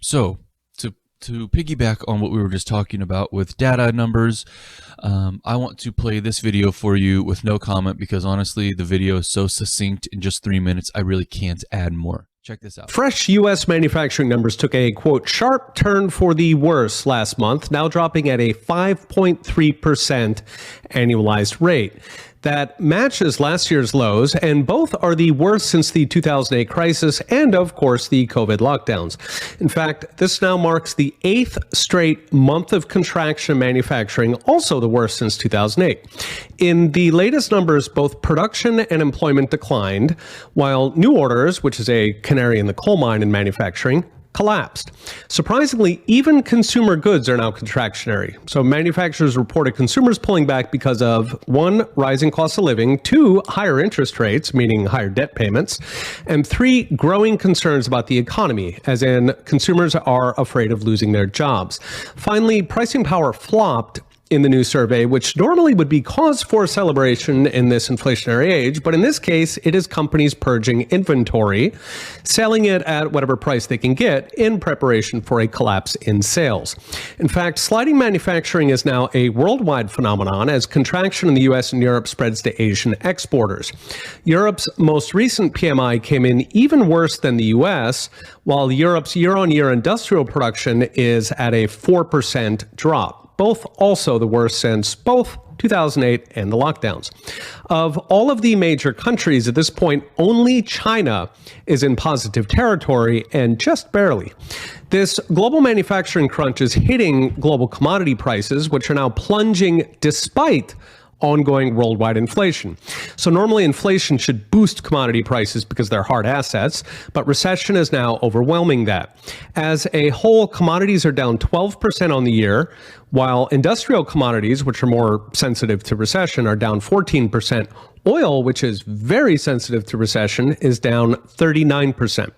So to piggyback on what we were just talking about with data numbers, I want to play this video for you with no comment because honestly, the video is so succinct in just 3 minutes, I really can't add more. Check this out. Fresh U.S. manufacturing numbers took a, quote, sharp turn for the worse last month, now dropping at a 5.3% annualized rate. That matches last year's lows, and both are the worst since the 2008 crisis and, of course, the COVID lockdowns. In fact, this now marks the 8th straight month of contraction in manufacturing, also the worst since 2008. In the latest numbers, both production and employment declined, while new orders, which is a canary in the coal mine in manufacturing, collapsed. Surprisingly, even consumer goods are now contractionary. So manufacturers reported consumers pulling back because of 1, rising cost of living, 2, higher interest rates, meaning higher debt payments, and 3, growing concerns about the economy, as in consumers are afraid of losing their jobs. Finally, pricing power flopped in the new survey, which normally would be cause for celebration in this inflationary age, but in this case, it is companies purging inventory, selling it at whatever price they can get in preparation for a collapse in sales. In fact, sliding manufacturing is now a worldwide phenomenon as contraction in the US and Europe spreads to Asian exporters. Europe's most recent PMI came in even worse than the US, while Europe's year-on-year industrial production is at a 4% drop. Both also the worst since both 2008 and the lockdowns. Of all of the major countries at this point, only China is in positive territory, and just barely. This global manufacturing crunch is hitting global commodity prices, which are now plunging despite ongoing worldwide inflation. So normally inflation should boost commodity prices because they're hard assets, but recession is now overwhelming that. As a whole, commodities are down 12% on the year, while industrial commodities, which are more sensitive to recession, are down 14%. Oil, which is very sensitive to recession, is down 39%.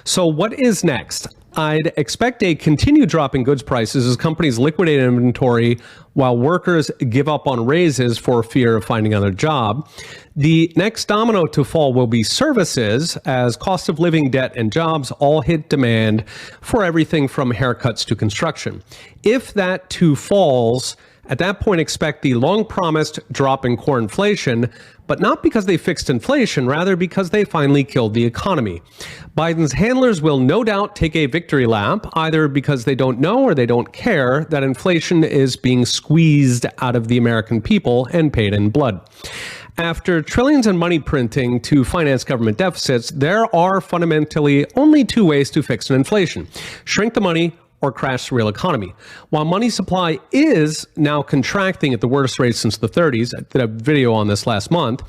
So what is next? I'd expect a continued drop in goods prices as companies liquidate inventory while workers give up on raises for fear of finding another job. The next domino to fall will be services as cost of living, debt, and jobs all hit demand for everything from haircuts to construction. If that too falls, at that point, expect the long-promised drop in core inflation, but not because they fixed inflation, rather because they finally killed the economy. Biden's handlers will no doubt take a victory lap, either because they don't know or they don't care that inflation is being squeezed out of the American people and paid in blood. After trillions in money printing to finance government deficits, there are fundamentally only 2 ways to fix an inflation: shrink the money or crash the real economy. While money supply is now contracting at the worst rate since the 30s, I did a video on this last month,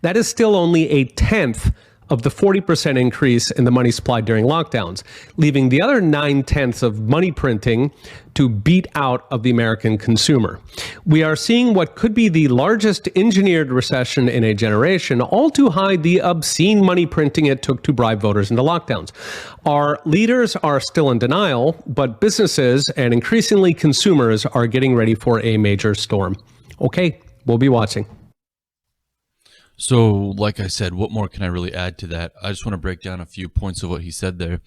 that is still only a tenth of the 40% increase in the money supply during lockdowns, leaving the other 9/10 of money printing to beat out of the American consumer. We are seeing what could be the largest engineered recession in a generation, all to hide the obscene money printing it took to bribe voters into lockdowns. Our leaders are still in denial, but businesses and increasingly consumers are getting ready for a major storm. Okay, we'll be watching. So, like I said, what more can I really add to that? I just want to break down a few points of what he said there.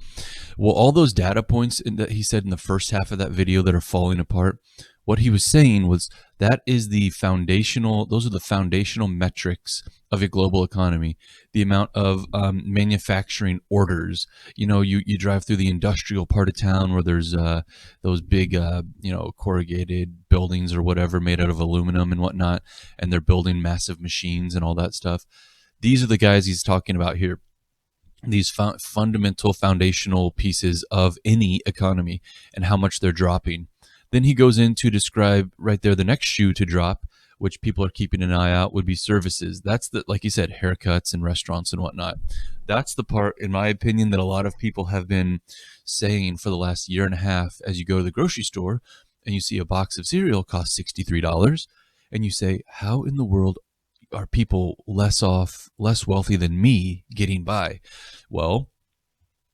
Well, all those data points that he said in the first half of that video that are falling apart, what he was saying was that is the foundational, those are the foundational metrics of a global economy. The amount of manufacturing orders. You know, you drive through the industrial part of town where there's those big, corrugated buildings or whatever made out of aluminum and whatnot, and they're building massive machines and all that stuff. These are the guys he's talking about here. These fundamental foundational pieces of any economy and how much they're dropping. Then he goes in to describe right there the next shoe to drop, which people are keeping an eye out, would be services. That's the, like you said, haircuts and restaurants and whatnot. That's the part, in my opinion, that a lot of people have been saying for the last year and a half. As you go to the grocery store and you see a box of cereal cost $63, and you say, how in the world are people less wealthy than me getting by? Well,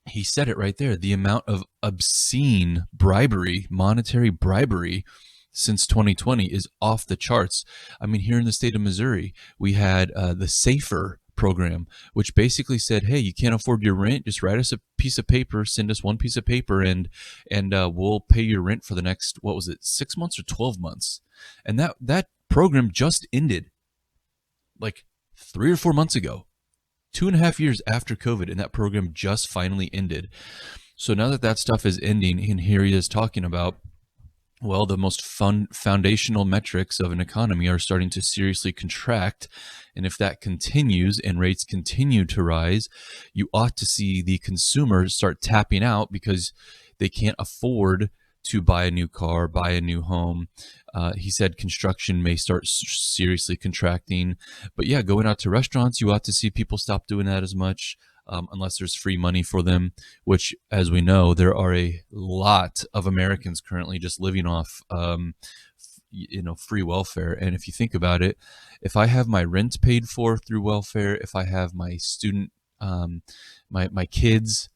he said it right there. The amount of obscene bribery, monetary bribery since 2020 is off the charts. I mean, here in the state of Missouri, we had the SAFER program, which basically said, hey, you can't afford your rent, just write us a piece of paper, send us one piece of paper, and we'll pay your rent for the next, what was it, 6 months or 12 months. And that program just ended like 3 or 4 months ago, 2.5 years after COVID, and that program just finally ended. So now that that stuff is ending, and here he is talking about, well, the most foundational metrics of an economy are starting to seriously contract. And if that continues and rates continue to rise, you ought to see the consumers start tapping out because they can't afford to buy a new car, buy a new home. He said construction may start seriously contracting. But yeah, going out to restaurants, you ought to see people stop doing that as much. Unless there's free money for them, which, as we know, there are a lot of Americans currently just living off, free welfare. And if you think about it, if I have my rent paid for through welfare, if I have my student, my kids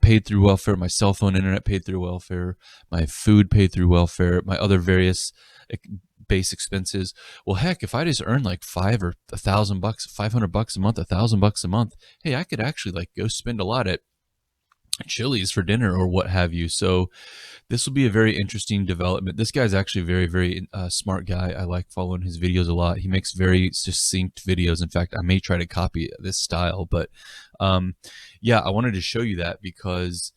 paid through welfare, my cell phone internet paid through welfare, my food paid through welfare, my other various base expenses. Well, heck, if I just earn like $500 or $1,000, $500 a month, $1,000 a month, hey, I could actually like go spend a lot at Chili's for dinner or what have you. So this will be a very interesting development. This guy's actually a very, very smart guy. I like following his videos a lot. He makes very succinct videos. In fact, I may try to copy this style, but yeah, I wanted to show you that because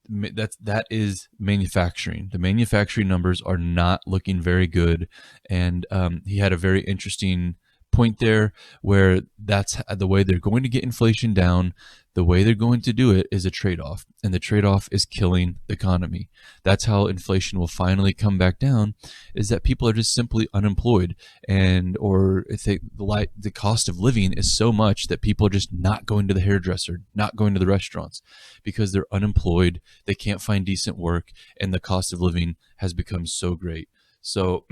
that is manufacturing. The manufacturing numbers are not looking very good, and he had a very interesting point there where that's the way they're going to get inflation down. The way they're going to do it is a trade-off, and the trade-off is killing the economy. That's how inflation will finally come back down, is that people are just simply unemployed, and or if the cost of living is so much that people are just not going to the hairdresser, not going to the restaurants because they're unemployed, they can't find decent work, and the cost of living has become so great. So